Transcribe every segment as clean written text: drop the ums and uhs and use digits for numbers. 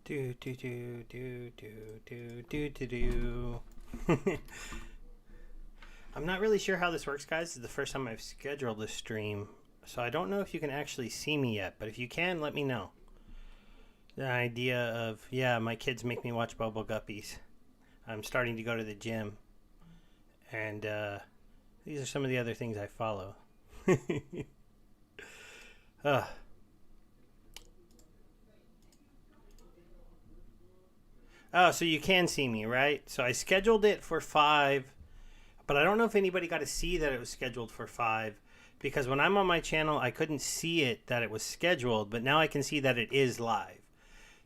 Do do do do do do do do do. I'm not really sure how this works, guys. This is the first time I've scheduled this stream, so I don't know if you can actually see me yet. But if you can, let me know. The idea of my kids make me watch Bubble Guppies. I'm starting to go to the gym, and these are some of the other things I follow. uh, oh, so you can see me, right? So I scheduled it for 5. But I don't know if anybody got to see that it was scheduled for 5 because when I'm on my channel, I couldn't see it that it was scheduled, but now I can see that it is live.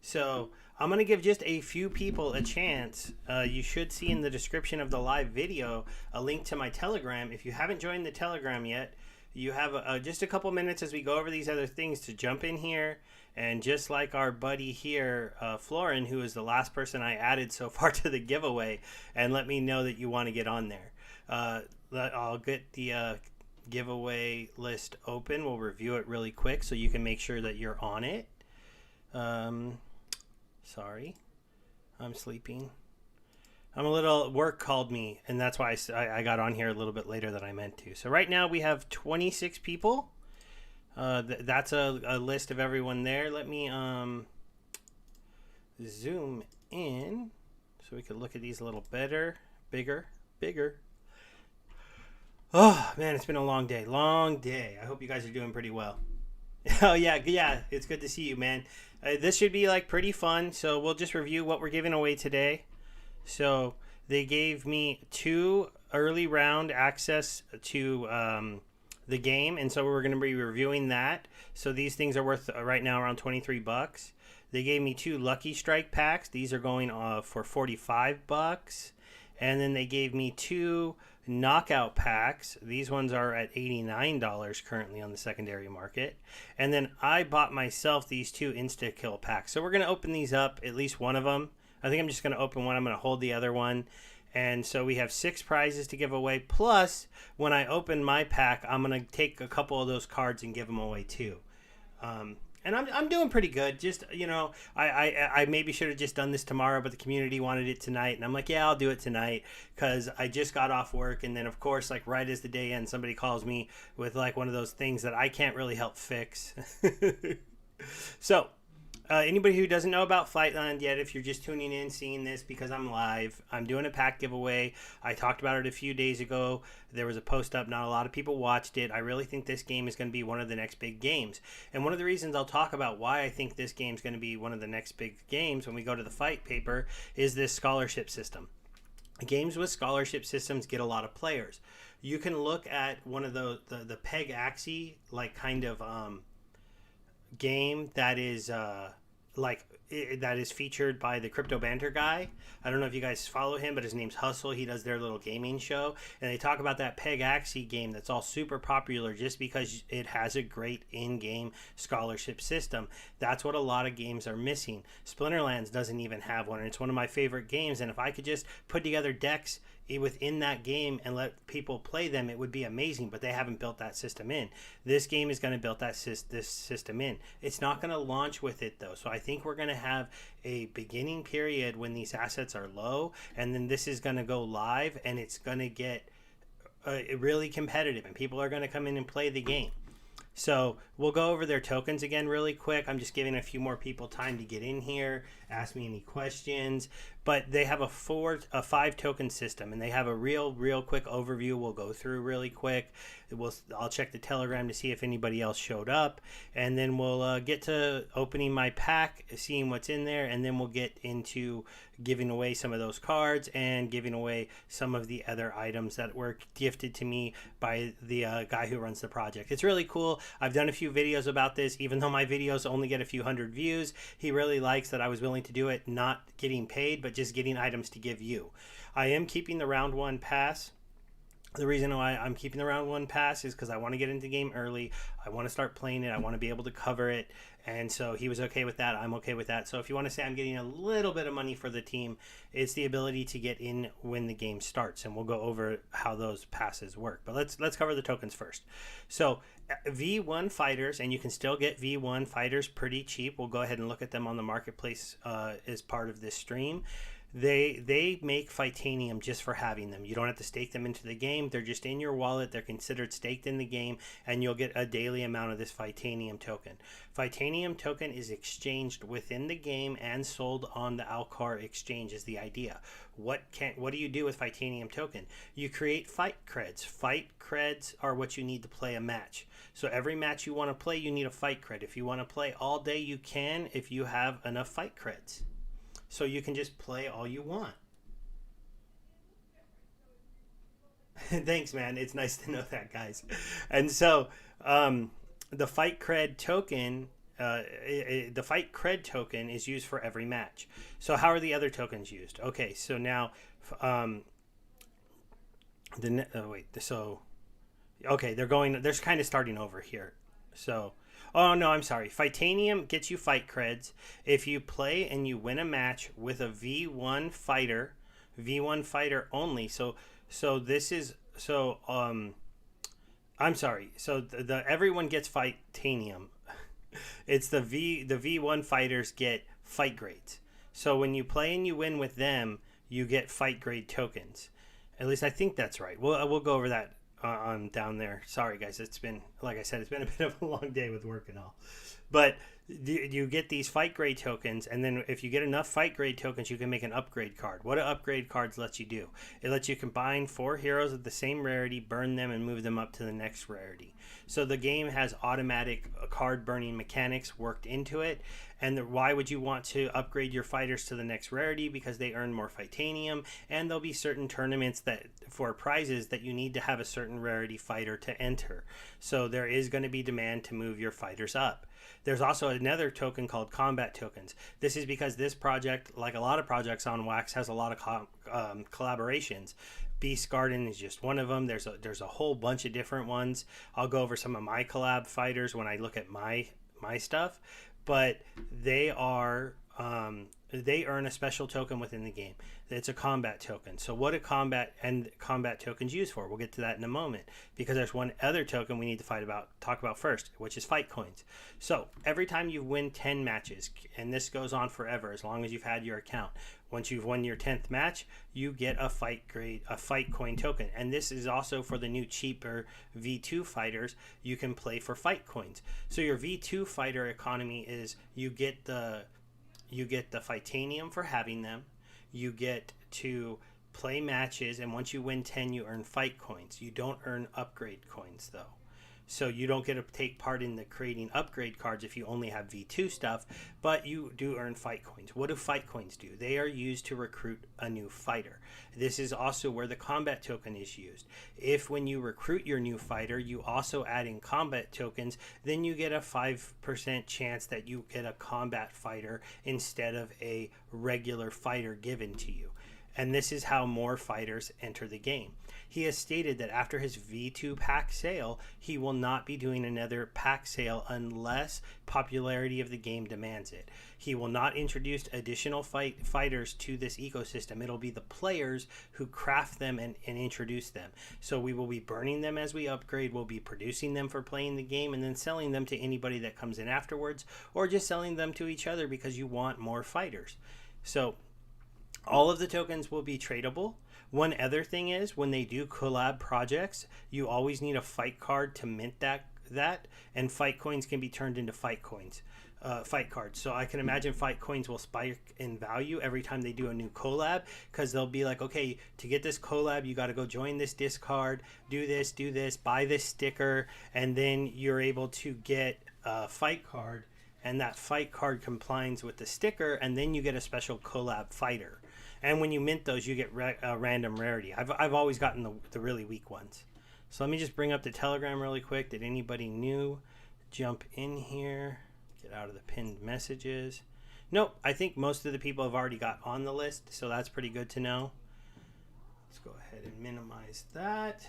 So I'm going to give just a few people a chance. You should see in the description of the live video a link to my Telegram. If you haven't joined the Telegram yet, you have just a couple minutes as we go over these other things to jump in here. And just like our buddy here, Florin, who is the last person I added so far to the giveaway, and let me know that you want to get on there. I'll get the giveaway list open. We'll review it really quick so you can make sure that you're on it. Sorry, I'm sleeping. Work called me, and that's why I got on here a little bit later than I meant to. So right now we have 26 people. That's a list of everyone there. Let me zoom in so we can look at these a little better, bigger. Oh, man, it's been a long day. I hope you guys are doing pretty well. Oh, yeah, it's good to see you, man. This should be, pretty fun, so we'll just review what we're giving away today. So they gave me 2 early round access to the game, and so we're going to be reviewing that. So these things are worth, right now, around $23. They gave me 2 Lucky Strike packs. These are going for $45. And then they gave me 2 knockout packs. These ones are at $89 currently on the secondary market. And then I bought myself these 2 insta kill packs. So we're going to open these up, at least one of them. I think I'm just going to open one. I'm going to hold the other one. And so we have 6 prizes to give away. Plus, when I open my pack, I'm going to take a couple of those cards and give them away too. And I'm doing pretty good. Just, I maybe should have just done this tomorrow, but the community wanted it tonight. And I'm like, yeah, I'll do it tonight because I just got off work. And then, of course, right as the day ends, somebody calls me with one of those things that I can't really help fix. So anybody who doesn't know about Fightland yet, if you're just tuning in, seeing this because I'm live, I'm doing a pack giveaway. I talked about it a few days ago. There was a post up. Not a lot of people watched it. I really think this game is going to be one of the next big games. And one of the reasons I'll talk about why I think this game is going to be one of the next big games when we go to the fight paper is this scholarship system. Games with scholarship systems get a lot of players. You can look at one of the Peg Axie kind of game that is that is featured by the Crypto Banter guy. I don't know if you guys follow him, but his name's Hustle. He does their little gaming show, and they talk about that Peg Axie game that's all super popular just because it has a great in-game scholarship system. That's what a lot of games are missing. Splinterlands doesn't even have one, and it's one of my favorite games, and if I could just put together decks within that game and let people play them, it would be amazing, but they haven't built that system in. This game is going to build this system in. It's not going to launch with it though, so I think we're going to have a beginning period when these assets are low, and then this is going to go live, and it's going to get really competitive, and people are going to come in and play the game. So we'll go over their tokens again really quick. I'm just giving a few more people time to get in here, ask me any questions. But they have a 5 token system, and they have a real quick overview we'll go through really quick. I'll check the Telegram to see if anybody else showed up, and then we'll get to opening my pack, seeing what's in there, and then we'll get into giving away some of those cards and giving away some of the other items that were gifted to me by the guy who runs the project. It's really cool. I've done a few videos about this, even though my videos only get a few hundred views. He really likes that I was willing to do it not getting paid, but just getting items to give you. I am keeping the round 1 pass. The reason why I'm keeping the round one pass is because I want to get into the game early. I want to start playing it. I want to be able to cover it. And so he was okay with that. I'm okay with that. So if you want to say I'm getting a little bit of money for the team, it's the ability to get in when the game starts. And we'll go over how those passes work. But let's cover the tokens first. So V1 fighters, and you can still get V1 fighters pretty cheap. We'll go ahead and look at them on the marketplace as part of this stream. They make Fightanium just for having them. You don't have to stake them into the game. They're just in your wallet. They're considered staked in the game, and you'll get a daily amount of this Fightanium token. Fightanium token is exchanged within the game and sold on the Alcar exchange is the idea. What do you do with Fightanium token? You create fight creds. Fight creds are what you need to play a match. So every match you want to play, you need a fight cred. If you want to play all day, you can if you have enough fight creds. So you can just play all you want. Thanks, man. It's nice to know that, guys. And so the fight cred token, is used for every match. So how are the other tokens used? Okay, so now they're kind of starting over here. So. Oh, no, I'm sorry. Fightanium gets you fight creds if you play and you win a match with a V1 fighter only. So this is, I'm sorry. So the everyone gets Fightanium. It's the V1 fighters get fight grades. So when you play and you win with them, you get fight grade tokens. At least I think that's right. We'll go over that on down there. Sorry guys, it's been, like I said, it's been a bit of a long day with work and all, but you get these fight grade tokens, and then if you get enough fight grade tokens, you can make an upgrade card. What do upgrade cards let you do? It lets you combine 4 heroes of the same rarity, burn them, and move them up to the next rarity. So the game has automatic card burning mechanics worked into it. And why would you want to upgrade your fighters to the next rarity? Because they earn more Fightanium, and there'll be certain tournaments that for prizes that you need to have a certain rarity fighter to enter. So there is going to be demand to move your fighters up. There's also another token called combat tokens. This is because this project, like a lot of projects on Wax, has a lot of collaborations. Beast Garden is just one of them. There's a whole bunch of different ones. I'll go over some of my collab fighters when I look at my stuff, but they earn a special token within the game. It's a combat token. So what do combat tokens used for? We'll get to that in a moment, because there's one other token we need to talk about first, which is fight coins. So every time you win 10 matches, and this goes on forever as long as you've had your account, once you've won your 10th match, you get a fight coin token. And this is also for the new cheaper V2 fighters. You can play for fight coins. So your V2 fighter economy is you get the Fightanium for having them. You get to play matches, and once you win 10, you earn fight coins. You don't earn upgrade coins, though. So you don't get to take part in the creating upgrade cards if you only have V2 stuff, but you do earn fight coins. What do fight coins do? They are used to recruit a new fighter. This is also where the combat token is used. If when you recruit your new fighter, you also add in combat tokens, then you get a 5% chance that you get a combat fighter instead of a regular fighter given to you. And this is how more fighters enter the game. He has stated that after his V2 pack sale, he will not be doing another pack sale unless popularity of the game demands it. He will not introduce additional fighters to this ecosystem. It'll be the players who craft them and introduce them. So we will be burning them as we upgrade. We'll be producing them for playing the game and then selling them to anybody that comes in afterwards, or just selling them to each other because you want more fighters. So all of the tokens will be tradable. One other thing is, when they do collab projects, you always need a fight card to mint that, and fight coins can be turned into fight cards. So I can imagine fight coins will spike in value every time they do a new collab, because they'll be like, okay, to get this collab, you got to go join this Discord, do this, buy this sticker, and then you're able to get a fight card, and that fight card complies with the sticker, and then you get a special collab fighter. And when you mint those, you get a random rarity. I've always gotten the really weak ones. So let me just bring up the Telegram really quick. Did anybody new jump in here? Get out of the pinned messages. Nope, I think most of the people have already got on the list, so that's pretty good to know. Let's go ahead and minimize that.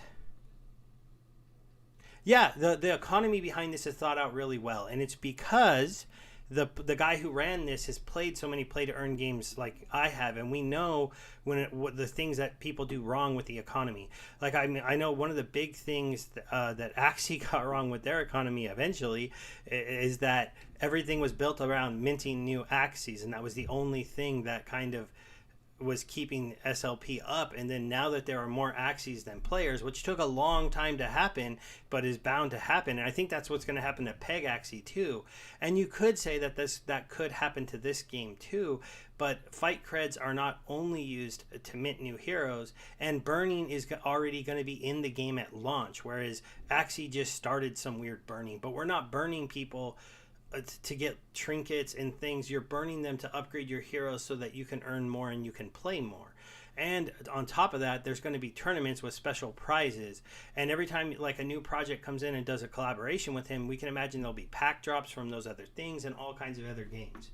Yeah, the economy behind this is thought out really well, and it's because the guy who ran this has played so many play to earn games like I have, and we know what the things that people do wrong with the economy. Like, I mean, I know one of the big things that Axie got wrong with their economy eventually is that everything was built around minting new Axies, and that was the only thing that kind of was keeping SLP up. And then now that there are more Axies than players, which took a long time to happen but is bound to happen, and I think that's what's going to happen to Peg Axie too. And you could say that that could happen to this game too, but fight creds are not only used to mint new heroes, and burning is already going to be in the game at launch, whereas Axie just started some weird burning. But we're not burning people to get trinkets and things. You're burning them to upgrade your heroes so that you can earn more and you can play more. And on top of that, there's going to be tournaments with special prizes, and every time like a new project comes in and does a collaboration with him, we can imagine there'll be pack drops from those other things and all kinds of other games.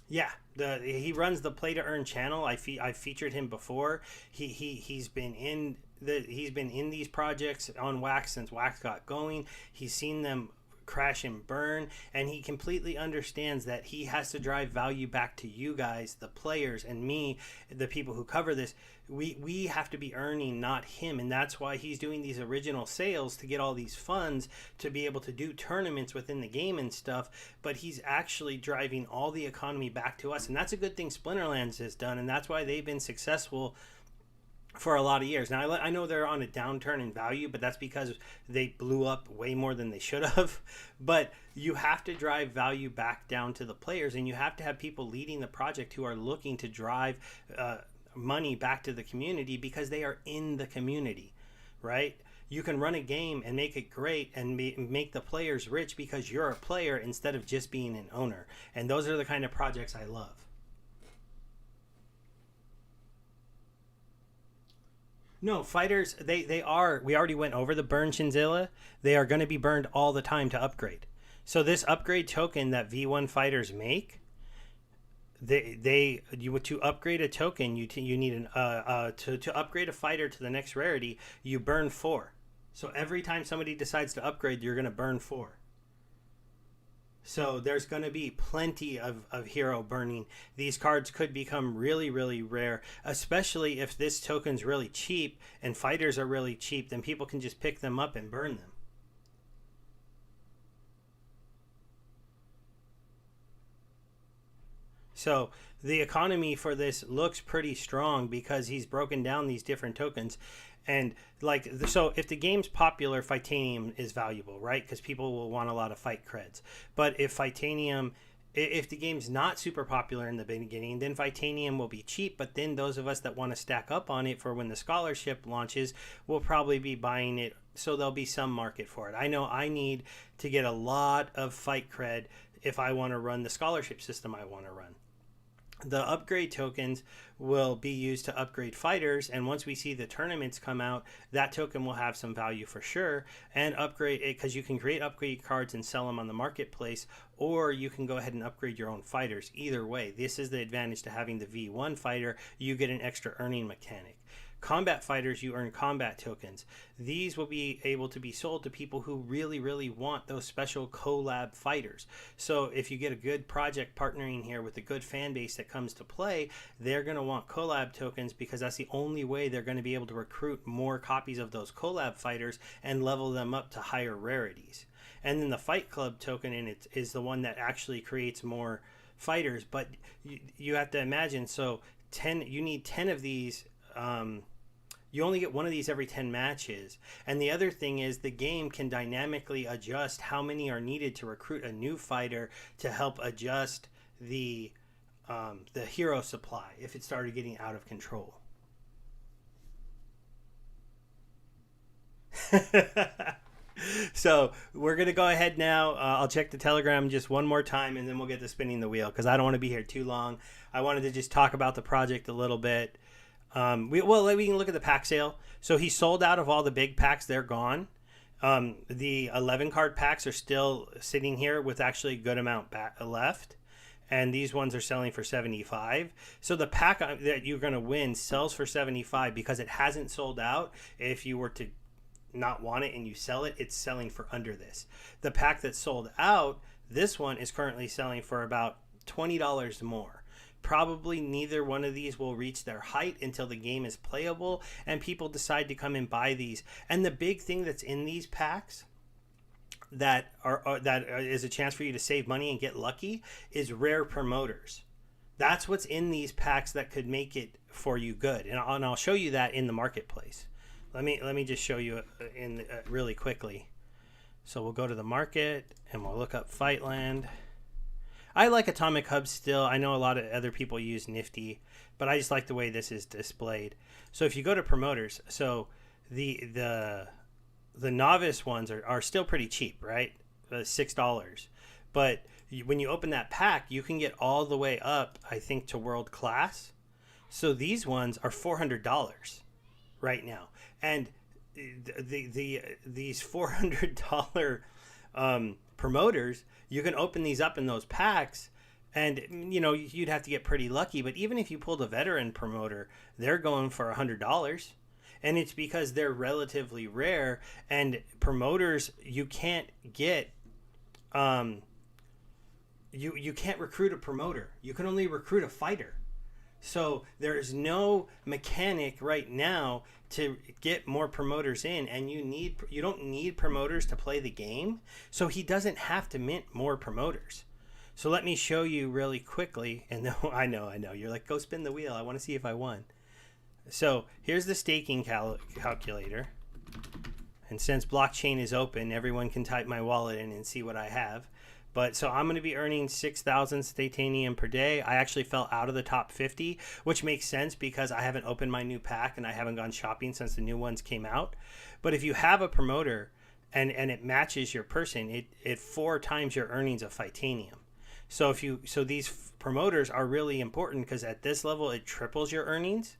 Yeah, he runs the Play to Earn channel. I've featured him before. He's been in these projects on Wax since Wax got going. He's seen them crash and burn, and he completely understands that he has to drive value back to you guys, the players, and me, the people who cover this. We have to be earning, not him, and that's why he's doing these original sales to get all these funds to be able to do tournaments within the game and stuff. But he's actually driving all the economy back to us, and that's a good thing Splinterlands has done, and that's why they've been successful for a lot of years. Now, I know they're on a downturn in value, but that's because they blew up way more than they should have. But you have to drive value back down to the players, and you have to have people leading the project who are looking to drive money back to the community because they are in the community, right? You can run a game and make it great and make the players rich because you're a player instead of just being an owner. And those are the kind of projects I love. No, fighters, they are, we already went over the burn Shinzilla. They are going to be burned all the time to upgrade. So this upgrade token that V1 fighters make, to upgrade a token, you need to upgrade a fighter to the next rarity, you burn 4. So every time somebody decides to upgrade, you're going to burn 4. So there's going to be plenty of hero burning. These cards could become really, really rare, especially if this token's really cheap and fighters are really cheap, then people can just pick them up and burn them. So the economy for this looks pretty strong because he's broken down these different tokens. And like, so if the game's popular, Fightanium is valuable, right? Because people will want a lot of fight creds. But if the game's not super popular in the beginning, then Fightanium will be cheap. But then those of us that want to stack up on it for when the scholarship launches will probably be buying it. So there'll be some market for it. I know I need to get a lot of fight cred if I want to run the scholarship system I want to run. The upgrade tokens will be used to upgrade fighters, and once we see the tournaments come out, that token will have some value for sure, and upgrade it because you can create upgrade cards and sell them on the marketplace, or you can go ahead and upgrade your own fighters. Either way, this is the advantage to having the V1 fighter. You get an extra earning mechanic. Combat fighters, you earn combat tokens. These will be able to be sold to people who really, really want those special collab fighters. So if you get a good project partnering here with a good fan base that comes to play, they're going to want collab tokens because that's the only way they're going to be able to recruit more copies of those collab fighters and level them up to higher rarities. And then the Fight Club token in it is the one that actually creates more fighters. But you have to imagine, so you need 10 of these. You only get one of these every 10 matches. And the other thing is the game can dynamically adjust how many are needed to recruit a new fighter to help adjust the hero supply if it started getting out of control. So we're going to go ahead now. I'll check the Telegram just one more time and then we'll get to spinning the wheel because I don't want to be here too long. I wanted to just talk about the project a little bit. We can look at the pack sale. So he sold out of all the big packs. They're gone. The 11 card packs are still sitting here with actually a good amount left. and these ones are selling for 75. So the pack that you're going to win sells for 75 because it hasn't sold out. If you were to not want it and you sell it, it's selling for under this. The pack that sold out, this one is currently selling for about $20 more. Probably neither one of these will reach their height until the game is playable and people decide to come and buy these. And the big thing that's in these packs that is a chance for you to save money and get lucky is rare promoters. That's what's in these packs that could make it for you good. And I'll show you that in the marketplace. Let me just show you in really quickly. So we'll go to the market and we'll look up Fightland. I like Atomic Hub still. I know a lot of other people use Nifty, but I just like the way this is displayed. So if you go to promoters, so the novice ones are still pretty cheap, right? $6. But when you open that pack, you can get all the way up, I think, to world class. So these ones are $400 right now. And these $400 promoters, you can open these up in those packs, and you'd have to get pretty lucky. But even if you pulled a veteran promoter, they're going for $100. And it's because they're relatively rare, and promoters you can't get. You can't recruit a promoter. You can only recruit a fighter. So there is no mechanic right now to get more promoters in, and you don't need promoters to play the game. So he doesn't have to mint more promoters. So let me show you really quickly. And I know. You're like, go spin the wheel. I want to see if I won. So here's the staking calculator. And since blockchain is open, everyone can type my wallet in and see what I have. But so I'm going to be earning 6,000 Statanium per day. I actually fell out of the top 50, which makes sense because I haven't opened my new pack and I haven't gone shopping since the new ones came out. But if you have a promoter and it matches your person, it 4 times your earnings of Fightanium. So these promoters are really important because at this level it triples your earnings.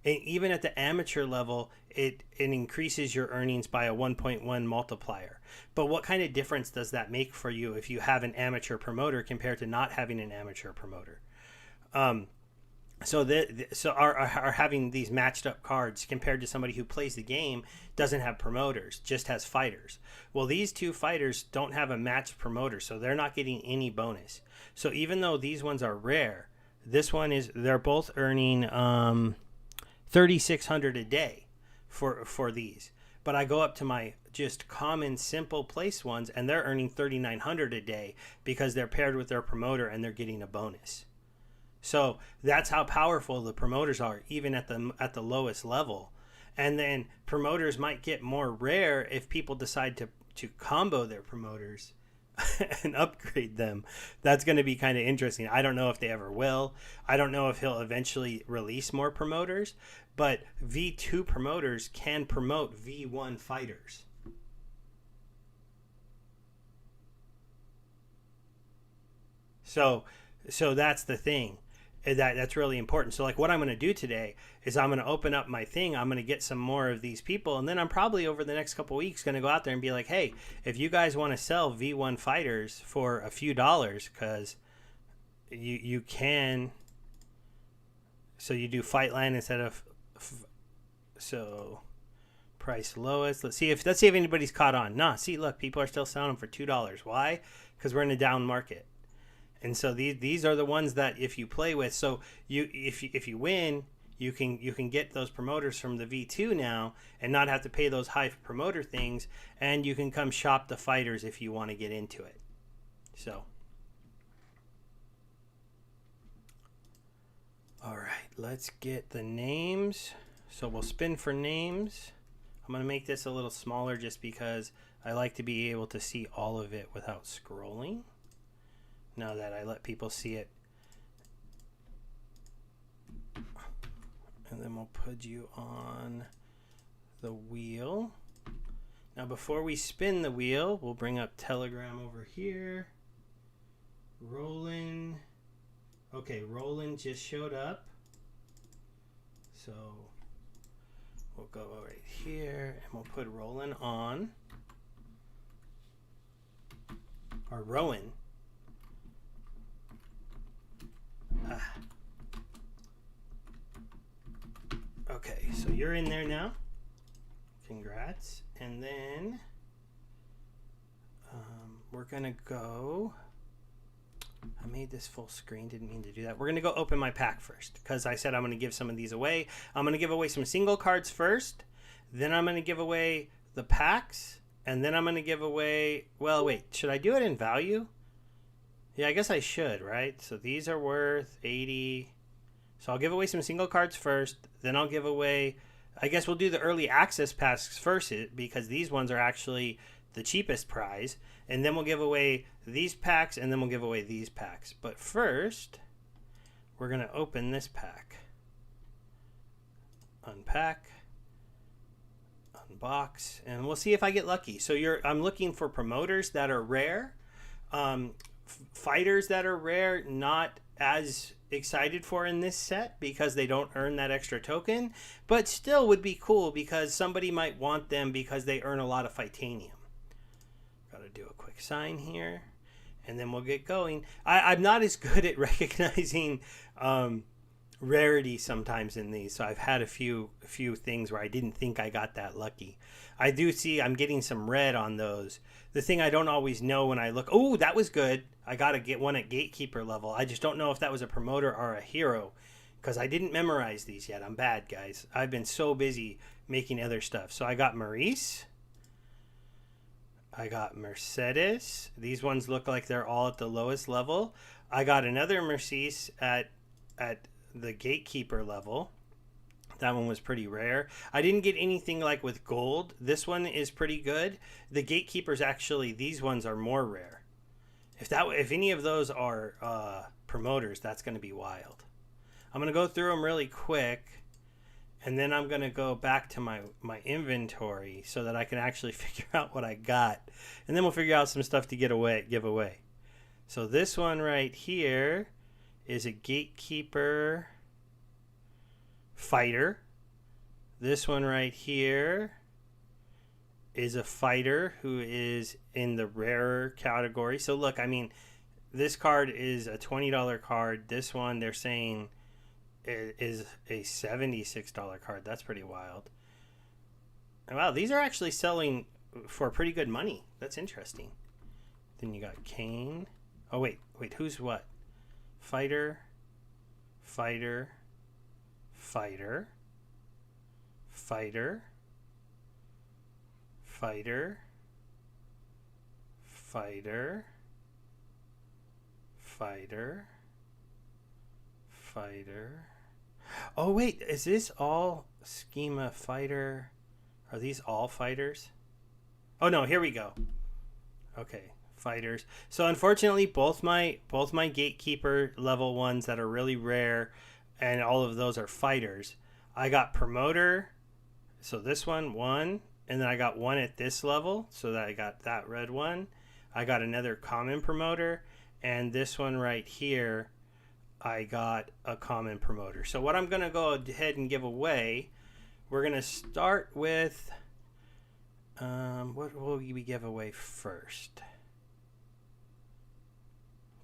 And even at the amateur level, it increases your earnings by a 1.1 multiplier. But what kind of difference does that make for you if you have an amateur promoter compared to not having an amateur promoter? So having these matched up cards compared to somebody who plays the game, doesn't have promoters, just has fighters. Well, these two fighters don't have a matched promoter, so they're not getting any bonus. So even though these ones are rare, they're both earning 3,600 a day for these. But I go up to my just common simple place ones and they're earning 3,900 a day because they're paired with their promoter and they're getting a bonus. So that's how powerful the promoters are, even at the lowest level. And then promoters might get more rare if people decide to combo their promoters and upgrade them. That's going to be kind of interesting. I don't know if they ever will. I don't know if he'll eventually release more promoters, but V2 promoters can promote V1 fighters. So that's the thing. That's really important. So like what I'm going to do today is I'm going to open up my thing. I'm going to get some more of these people. And then I'm probably over the next couple of weeks going to go out there and be like, hey, if you guys want to sell V1 fighters for a few dollars, because you can. So you do Fightland instead of. So price lowest. Let's see if anybody's caught on. Nah, see, look, people are still selling them for $2. Why? Because we're in a down market. And so these are the ones that if you play with, so if you win, you can get those promoters from the V2 now and not have to pay those high promoter things, and you can come shop the fighters if you want to get into it. So, all right, let's get the names. So we'll spin for names. I'm going to make this a little smaller just because I like to be able to see all of it without scrolling. Now that I let people see it. And then we'll put you on the wheel. Now before we spin the wheel, we'll bring up Telegram over here. Roland. Okay, Roland just showed up. So we'll go right here and we'll put Roland on. Or Rowan. Okay, so you're in there now. Congrats. And then we're gonna go. I made this full screen, didn't mean to do that. We're gonna go open my pack first because I said I'm gonna give some of these away. I'm gonna give away some single cards first, then I'm gonna give away the packs, and then I'm gonna give away, well, wait, should I do it in value? Yeah, I guess I should, right? So these are worth 80. So I'll give away some single cards first, then I'll give away, I guess we'll do the early access packs first because these ones are actually the cheapest prize, and then we'll give away these packs, and then we'll give away these packs. But first, we're going to open this pack. Unpack, unbox, and we'll see if I get lucky. So I'm looking for promoters that are rare, fighters that are rare, not as excited for in this set because they don't earn that extra token, but still would be cool because somebody might want them because they earn a lot of Fightanium. Gotta do a quick sign here, and then we'll get going. I'm not as good at recognizing rarity sometimes in these, so I've had a few things where I didn't think I got that lucky. I do see I'm getting some red on those. The thing I don't always know when I look, oh, that was good. I gotta get one at Gatekeeper level. I just don't know if that was a promoter or a hero because I didn't memorize these yet. I'm bad, guys. I've been so busy making other stuff. So I got Maurice. I got Mercedes. These ones look like they're all at the lowest level. I got another Mercedes at the Gatekeeper level. That one was pretty rare. I didn't get anything like with gold. This one is pretty good. The Gatekeepers, actually, these ones are more rare. If any of those are promoters, that's going to be wild. I'm going to go through them really quick, and then I'm going to go back to my inventory so that I can actually figure out what I got. And then we'll figure out some stuff to give away. So this one right here is a Gatekeeper fighter. This one right here is a fighter who is in the rarer category. So look, I mean, this card is a $20 card. This one they're saying is a $76 card. That's pretty wild. Wow, these are actually selling for pretty good money. That's interesting. Then you got Kane. Oh, wait, who's what? Fighter, fighter, fighter, fighter, fighter, fighter, fighter, fighter. Oh, wait, is this all schema fighter? Are these all fighters? Oh, no, here we go. Okay, fighters. So unfortunately, both my Gatekeeper level ones that are really rare, and all of those are fighters. I got promoter, so this one, and then I got one at this level, so that I got that red one. I got another common promoter, and this one right here, I got a common promoter. So what I'm going to go ahead and give away, we're going to start with, what will we give away first?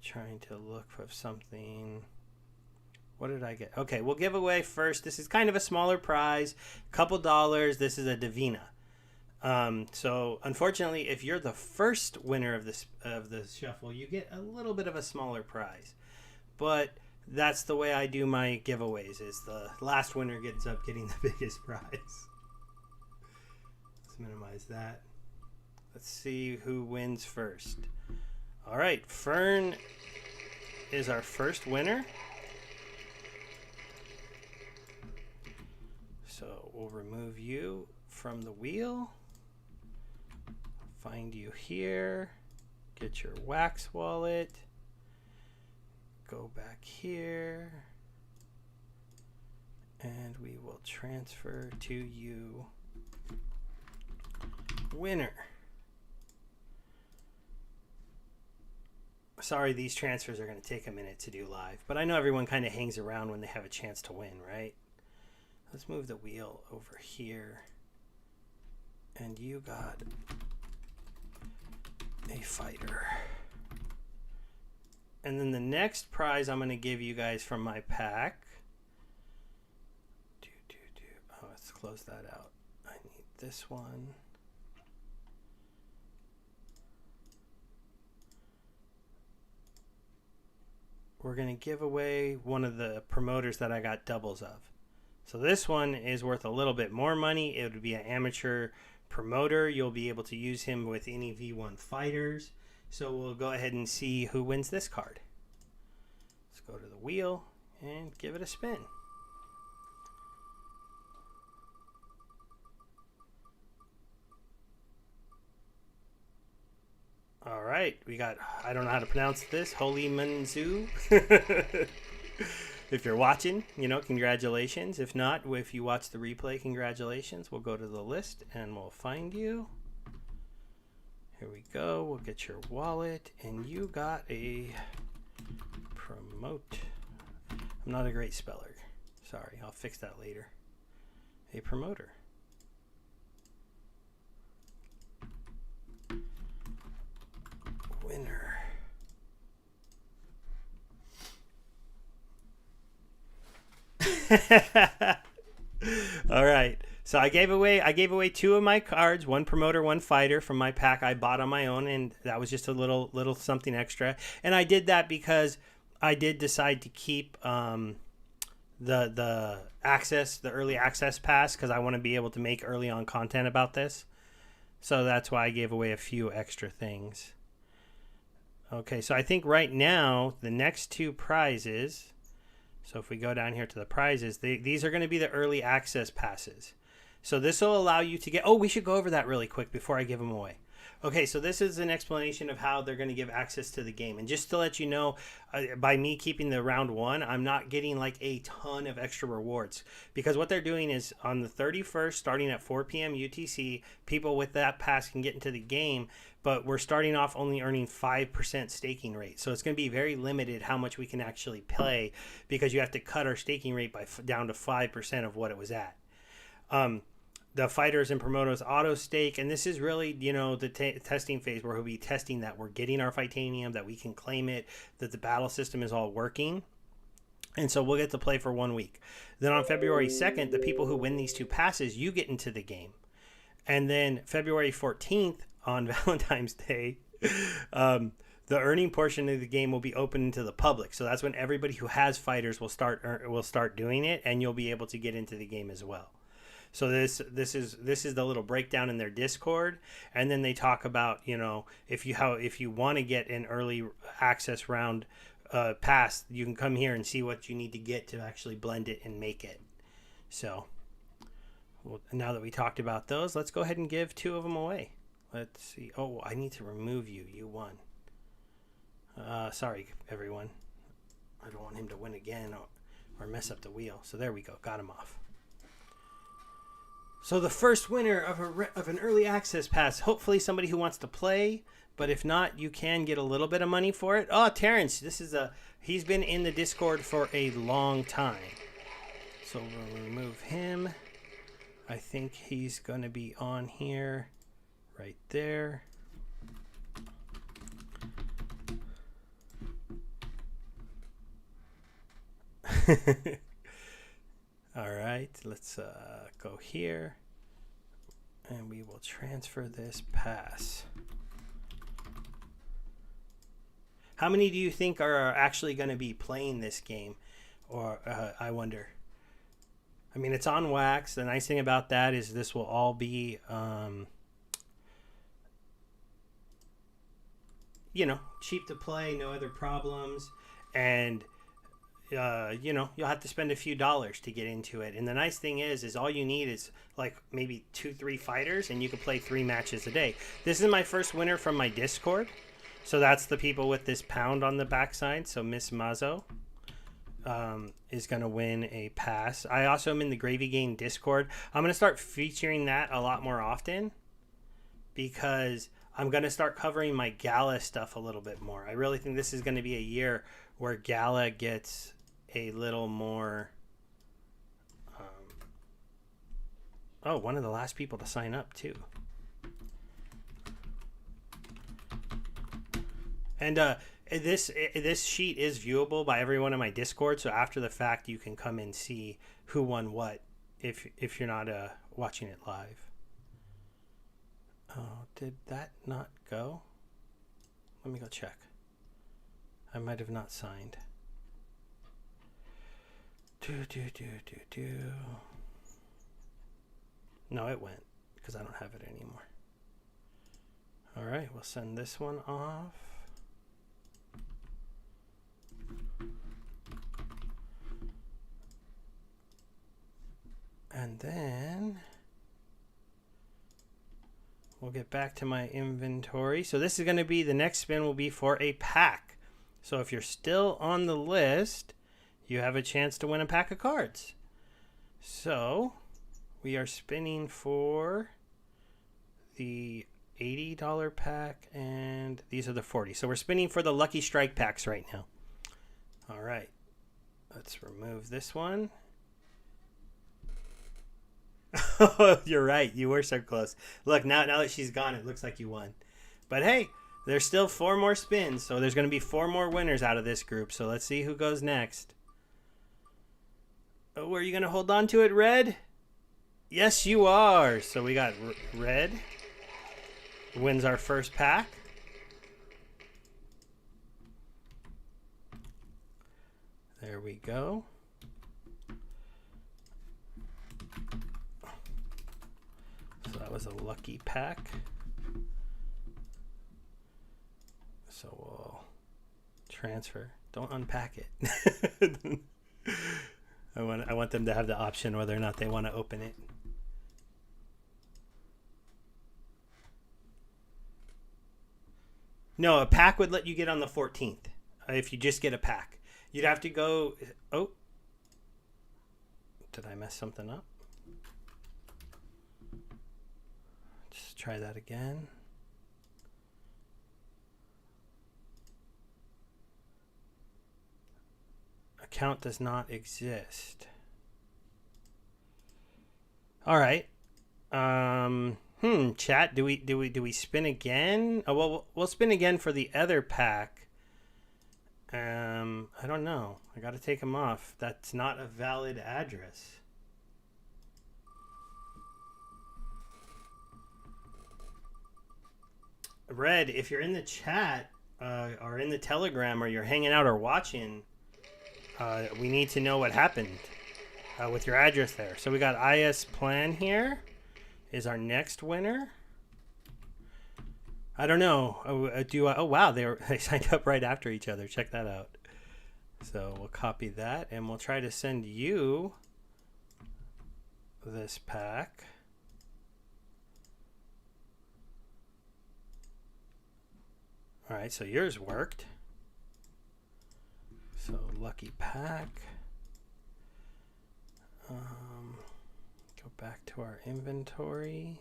Trying to look for something. What did I get? Okay, we'll give away first. This is kind of a smaller prize, couple dollars. This is a Divina. So unfortunately, if you're the first winner of the shuffle, you get a little bit of a smaller prize. But that's the way I do my giveaways, is the last winner gets up getting the biggest prize. Let's minimize that. Let's see who wins first. All right, Fern is our first winner. So we'll remove you from the wheel. Find you here. Get your wax wallet. Go back here. And we will transfer to you. Winner. Sorry, these transfers are going to take a minute to do live, but I know everyone kind of hangs around when they have a chance to win, right? Let's move the wheel over here. And you got a fighter. And then the next prize I'm going to give you guys from my pack. Oh, let's close that out. I need this one. We're going to give away one of the promoters that I got doubles of. So this one is worth a little bit more money. It would be an amateur promoter. You'll be able to use him with any V1 fighters. So we'll go ahead and see who wins this card. Let's go to the wheel and give it a spin. All right, we got, I don't know how to pronounce this, Holy Manzu. If you're watching, you know, congratulations. If not, if you watch the replay, congratulations. We'll go to the list and we'll find you. Here we go. We'll get your wallet, and you got a promote. I'm not a great speller. Sorry, I'll fix that later. A promoter. Winner. All right. So I gave away two of my cards, one promoter, one fighter from my pack I bought on my own, and that was just a little something extra. And I did that because I did decide to keep the early access pass, because I want to be able to make early on content about this. So that's why I gave away a few extra things. Okay, so I think right now the next two prizes, so if we go down here to the prizes, these are going to be the early access passes. So this will allow you to get, oh, we should go over that really quick before I give them away. Okay, so this is an explanation of how they're going to give access to the game. And just to let you know, by me keeping the round one, I'm not getting like a ton of extra rewards. Because what they're doing is on the 31st, starting at 4 p.m. UTC, people with that pass can get into the game. But we're starting off only earning 5% staking rate. So it's going to be very limited how much we can actually play, because you have to cut our staking rate down to 5% of what it was at. The fighters and promoters auto stake, and this is really, you know, the testing phase where we'll be testing that we're getting our Fightanium, that we can claim it, that the battle system is all working. And so we'll get to play for 1 week. Then on February 2nd, the people who win these two passes, you get into the game. And then February 14th, on Valentine's Day, the earning portion of the game will be open to the public. So that's when everybody who has fighters will start doing it, and you'll be able to get into the game as well. So this is the little breakdown in their Discord, and then they talk about, you know, if you want to get an early access round pass, you can come here and see what you need to get to actually blend it and make it. So now that we talked about those, let's go ahead and give two of them away. Let's see. Oh, I need to remove you. You won. Sorry, everyone. I don't want him to win again or mess up the wheel. So there we go. Got him off. So the first winner of an early access pass, hopefully somebody who wants to play, but if not, you can get a little bit of money for it. Oh, Terrence, he's been in the Discord for a long time. So we'll remove him. I think he's going to be on here right there. All right, let's go here, and we will transfer this pass. How many do you think are actually going to be playing this game? Or I wonder. I mean, it's on wax. The nice thing about that is this will all be, you know, cheap to play, no other problems, and you know, you'll have to spend a few dollars to get into it. And the nice thing is all you need is like maybe 2-3 fighters, and you can play 3 matches a day. This is my first winner from my Discord. So that's the people with this pound on the backside. So Miss Mazo is going to win a pass. I also am in the Gravy Game Discord. I'm going to start featuring that a lot more often, because I'm going to start covering my Gala stuff a little bit more. I really think this is going to be a year where Gala gets a little more... oh, one of the last people to sign up, too. And this sheet is viewable by everyone in my Discord. So after the fact, you can come and see who won what if you're not watching it live. Oh, did that not go? Let me go check. I might have not signed. No, it went because I don't have it anymore. All right, we'll send this one off. And then we'll get back to my inventory. So this is going to be, the next spin will be for a pack. So if you're still on the list, you have a chance to win a pack of cards. So we are spinning for the $80 pack, and these are the 40. So we're spinning for the Lucky Strike packs right now. All right, let's remove this one. Oh, you're right. You were so close. Look, now that she's gone, it looks like you won. But hey, there's still 4 more spins, so there's going to be 4 more winners out of this group. So let's see who goes next. Oh, are you going to hold on to it, Red? Yes, you are. So we got Red wins our first pack. There we go. So that was a lucky pack. So we'll transfer. Don't unpack it. I want them to have the option whether or not they want to open it. No, a pack would let you get on the 14th if you just get a pack. You'd have to go... Oh. Did I mess something up? Just try that again. Account does not exist. All right. Chat, do we spin again? Oh, well, we'll spin again for the other pack. I don't know. I got to take them off. That's not a valid address. Red, if you're in the chat or in the Telegram or you're hanging out or watching, we need to know what happened with your address there. So we got IS Plan here is our next winner. I don't know. Oh wow, they signed up right after each other. Check that out. So we'll copy that and we'll try to send you this pack. All right, so yours worked. So lucky pack. Go back to our inventory.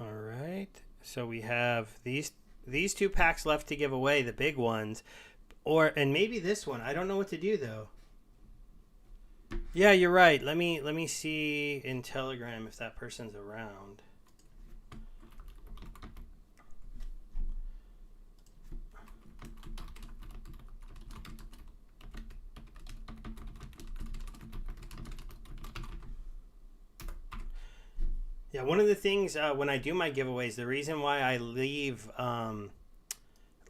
All right, so we have these 2 packs left to give away, the big ones, and maybe this one. I don't know what to do though. Yeah, you're right. Let me see in Telegram if that person's around. Yeah, one of the things when I do my giveaways, the reason why I leave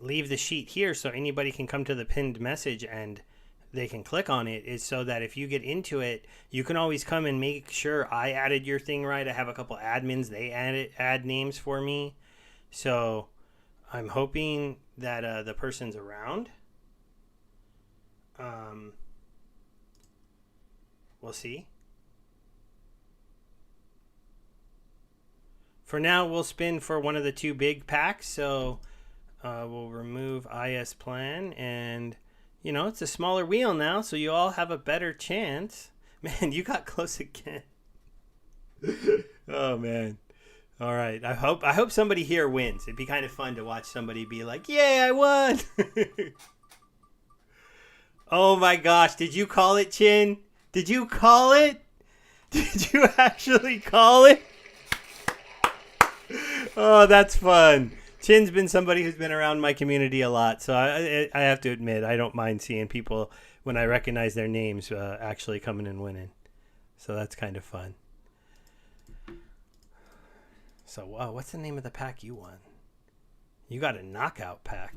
the sheet here so anybody can come to the pinned message and they can click on it is so that if you get into it, you can always come and make sure I added your thing right. I have a couple admins, they add names for me. So I'm hoping that the person's around. We'll see. For now, we'll spin for one of the 2 big packs. So we'll remove IS Plan. And, you know, it's a smaller wheel now, so you all have a better chance. Man, you got close again. Oh, man. All right. I hope somebody here wins. It'd be kind of fun to watch somebody be like, yay, I won. Oh, my gosh. Did you call it, Chin? Did you call it? Did you actually call it? Oh, that's fun. Chin's been somebody who's been around my community a lot, so I have to admit I don't mind seeing people when I recognize their names actually coming and winning. So that's kind of fun. So what's the name of the pack you won? You got a knockout pack.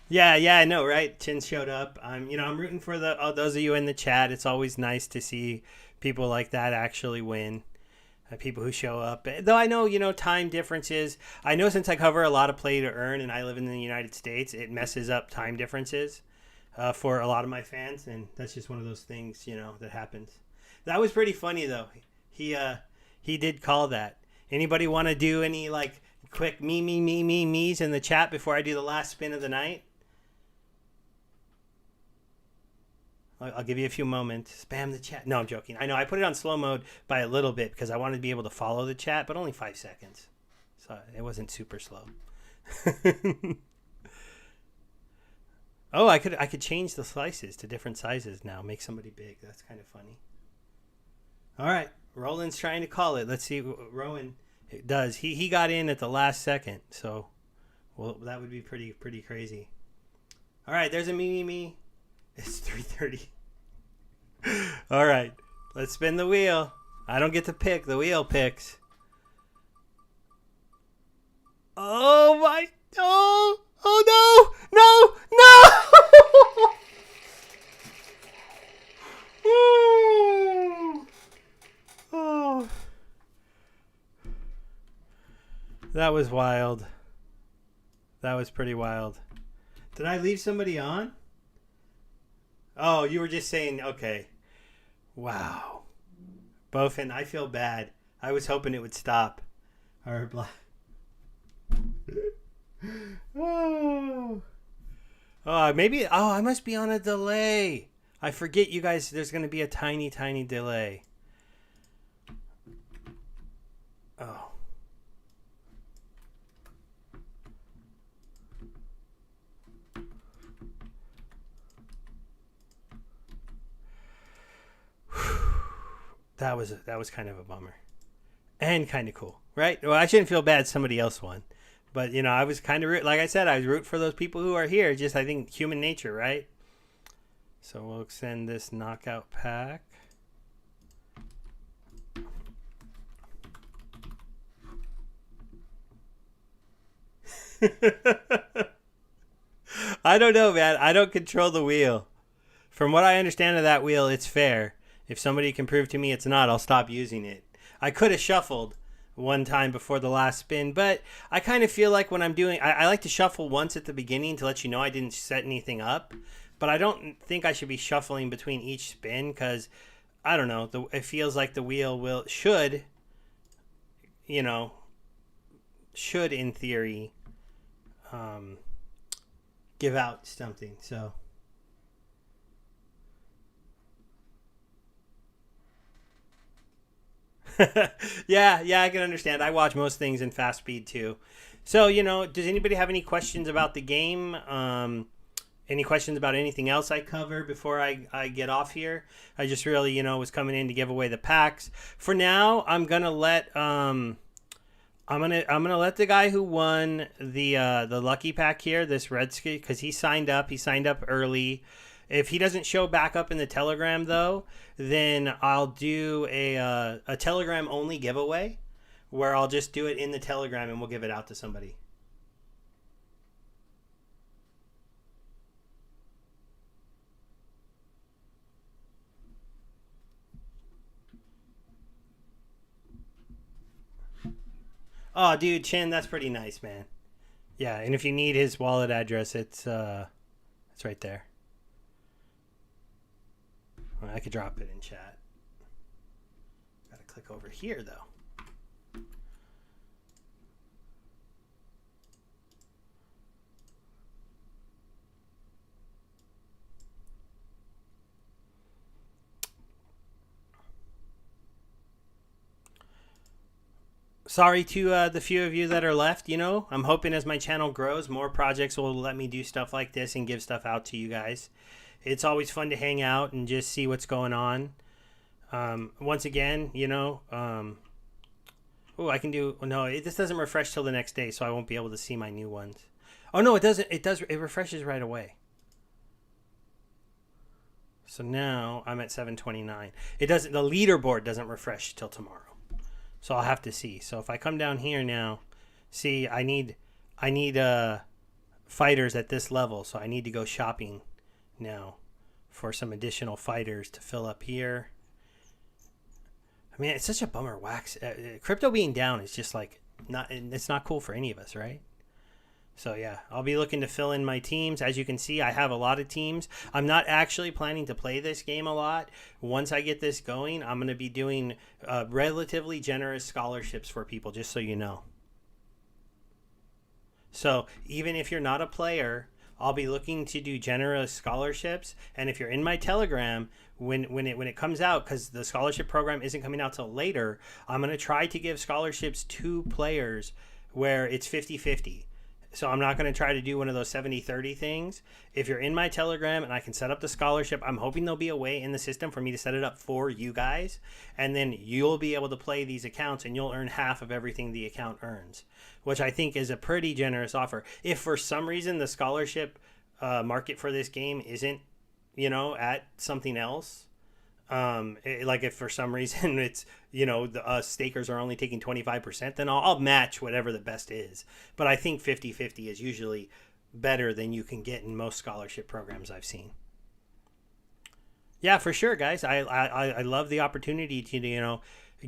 Yeah, I know, right? Chin showed up. I'm rooting for those of you in the chat. It's always nice to see people like that actually win. People who show up. Though I know, time differences. I know since I cover a lot of play to earn and I live in the United States, it messes up time differences for a lot of my fans, and that's just one of those things, that happens. That was pretty funny though. He did call that. Anybody want to do any like quick me's in the chat before I do the last spin of the night? I'll give you a few moments. Spam the chat. No, I'm joking. I know I put it on slow mode by a little bit because I wanted to be able to follow the chat, but only 5 seconds. So it wasn't super slow. Oh, I could change the slices to different sizes now. Make somebody big. That's kind of funny. All right. Roland's trying to call it. Let's see what Rowan does. He got in at the last second. So, well, that would be pretty crazy. All right. There's a me. It's 3:30. All right, let's spin the wheel. I don't get to pick. The wheel picks. Oh my! Oh no! Oh, that was wild. That was pretty wild. Did I leave somebody on? Oh, you were just saying, okay. Wow. Bofin, I feel bad. I was hoping it would stop. Or oh. Maybe. Oh, I must be on a delay. I forget, you guys, there's going to be a tiny delay. Oh. That was kind of a bummer. And kind of cool, right? Well, I shouldn't feel bad somebody else won. But, I was kind of, like I said, I was rooting for those people who are here. Just, I think, human nature, right? So we'll extend this knockout pack. I don't know, man. I don't control the wheel. From what I understand of that wheel, it's fair. If somebody can prove to me it's not, I'll stop using it. I could have shuffled one time before the last spin, but I kind of feel like when I'm doing, I like to shuffle once at the beginning to let you know I didn't set anything up, but I don't think I should be shuffling between each spin because, I don't know, it feels like the wheel should in theory, give out something, so... yeah, I can understand. I watch most things in fast speed too. So, does anybody have any questions about the game? Any questions about anything else I cover before I get off here? I just really, was coming in to give away the packs. For now, I'm gonna let I'm gonna let the guy who won the lucky pack here, this red ski, because he signed up early. If he doesn't show back up in the Telegram, though, then I'll do a Telegram only giveaway where I'll just do it in the Telegram and we'll give it out to somebody. Oh, dude, Chin, that's pretty nice, man. Yeah, and if you need his wallet address, it's right there. I could drop it in chat. Gotta click over here, though. Sorry to the few of you that are left. I'm hoping as my channel grows, more projects will let me do stuff like this and give stuff out to you guys. It's always fun to hang out and just see what's going on. Once again, oh, I can do... No, this doesn't refresh till the next day, so I won't be able to see my new ones. Oh, no, it doesn't. It does. It refreshes right away. So now I'm at 729. It doesn't. The leaderboard doesn't refresh till tomorrow. So I'll have to see. So if I come down here now, see, I need fighters at this level, so I need to go shopping now for some additional fighters to fill up here. I mean, it's such a bummer. Wax crypto being down is just like it's not cool for any of us, right? So yeah, I'll be looking to fill in my teams. As you can see, I have a lot of teams. I'm not actually planning to play this game a lot. Once I get this going, I'm going to be doing relatively generous scholarships for people, just so you know. So even if you're not a player, I'll be looking to do generous scholarships. And if you're in my Telegram, when it comes out, because the scholarship program isn't coming out till later, I'm going to try to give scholarships to players where it's 50-50. So I'm not going to try to do one of those 70-30 things. If you're in my Telegram and I can set up the scholarship, I'm hoping there'll be a way in the system for me to set it up for you guys. And then you'll be able to play these accounts and you'll earn half of everything the account earns, which I think is a pretty generous offer. If for some reason the scholarship market for this game isn't, at something else, like if for some reason it's, the stakers are only taking 25%, then I'll match whatever the best is. But I think 50-50 is usually better than you can get in most scholarship programs I've seen. Yeah, for sure, guys. I love the opportunity to,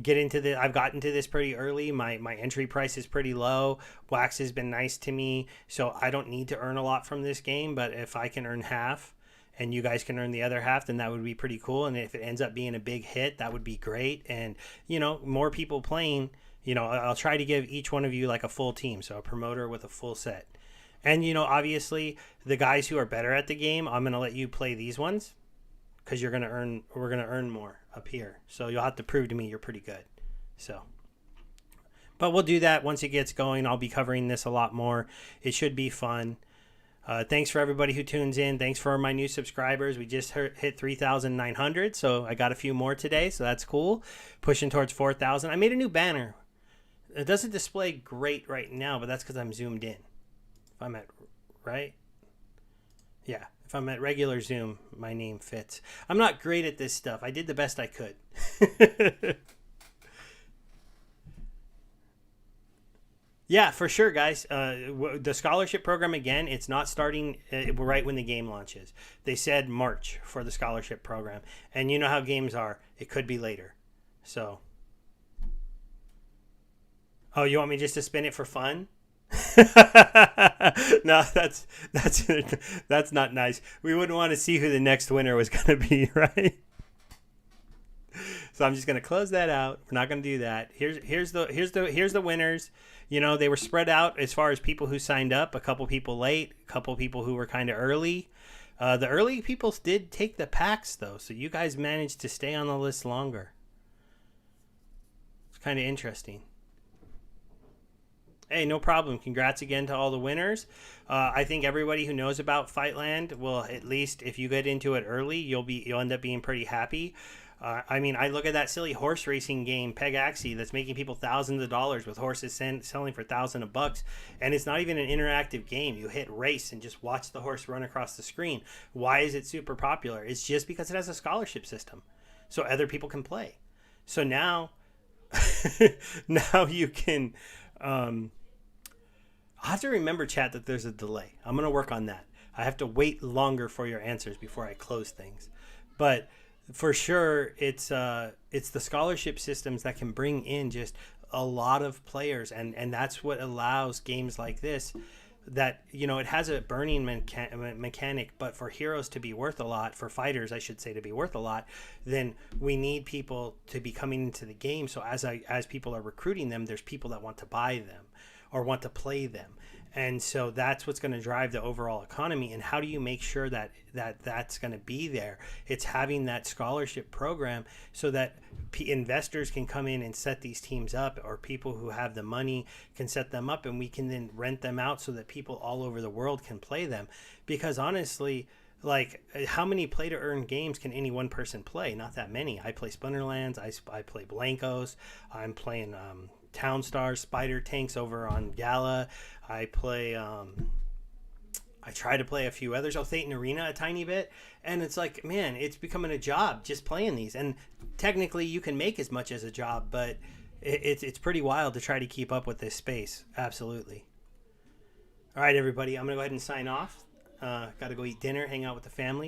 get into the... I've gotten to this pretty early. My entry price is pretty low. Wax has been nice to me, so I don't need to earn a lot from this game, but if I can earn half and you guys can earn the other half, then that would be pretty cool. And if it ends up being a big hit, that would be great. And, more people playing, I'll try to give each one of you like a full team. So a promoter with a full set. And, obviously the guys who are better at the game, I'm going to let you play these ones because we're going to earn more up here. So you'll have to prove to me you're pretty good. So, but we'll do that once it gets going. I'll be covering this a lot more. It should be fun. Thanks for everybody who tunes in. Thanks for my new subscribers. We just hit 3,900, so I got a few more today, so that's cool. Pushing towards 4,000. I made a new banner. It doesn't display great right now, but that's because I'm zoomed in. If I'm at, right? Yeah, if I'm at regular zoom, my name fits. I'm not great at this stuff. I did the best I could. Yeah, for sure, guys. The scholarship program, again, it's not starting right when the game launches. They said March for the scholarship program. And you know how games are. It could be later. So. Oh, you want me just to spin it for fun? No, that's not nice. We wouldn't want to see who the next winner was going to be, right? So I'm just going to close that out. We're not going to do that. Here's the winners. They were spread out as far as people who signed up. A couple people late, a couple people who were kind of early. The early people did take the packs though, so you guys managed to stay on the list longer. It's kind of interesting. Hey, no problem. Congrats again to all the winners. I think everybody who knows about Fightland will, at least if you get into it early, you'll end up being pretty happy. I mean, I look at that silly horse racing game, Pegaxi, that's making people thousands of dollars with horses selling for thousands of bucks, and it's not even an interactive game. You hit race and just watch the horse run across the screen. Why is it super popular? It's just because it has a scholarship system, so other people can play. So now, now you can. I'll have to remember, chat, that there's a delay. I'm gonna work on that. I have to wait longer for your answers before I close things, but. For sure, it's the scholarship systems that can bring in just a lot of players, and that's what allows games like this that, it has a burning mechanic, but for heroes to be worth a lot, for fighters, I should say, to be worth a lot, then we need people to be coming into the game. So as people are recruiting them, there's people that want to buy them or want to play them. And so that's what's going to drive the overall economy. And how do you make sure that that's going to be there? It's having that scholarship program so that investors can come in and set these teams up, or people who have the money can set them up, and we can then rent them out so that people all over the world can play them. Because honestly, like, how many play to earn games can any one person play? Not that many. I play Splinterlands. I play Blankos. I'm playing Town Stars, Spider Tanks over on Gala. I play I try to play a few others. Oh, Thetan Arena a tiny bit. And it's like, man, it's becoming a job just playing these. And technically you can make as much as a job, but it's pretty wild to try to keep up with this space. Absolutely. All right, everybody, I'm going to go ahead and sign off. Got to go eat dinner, hang out with the family.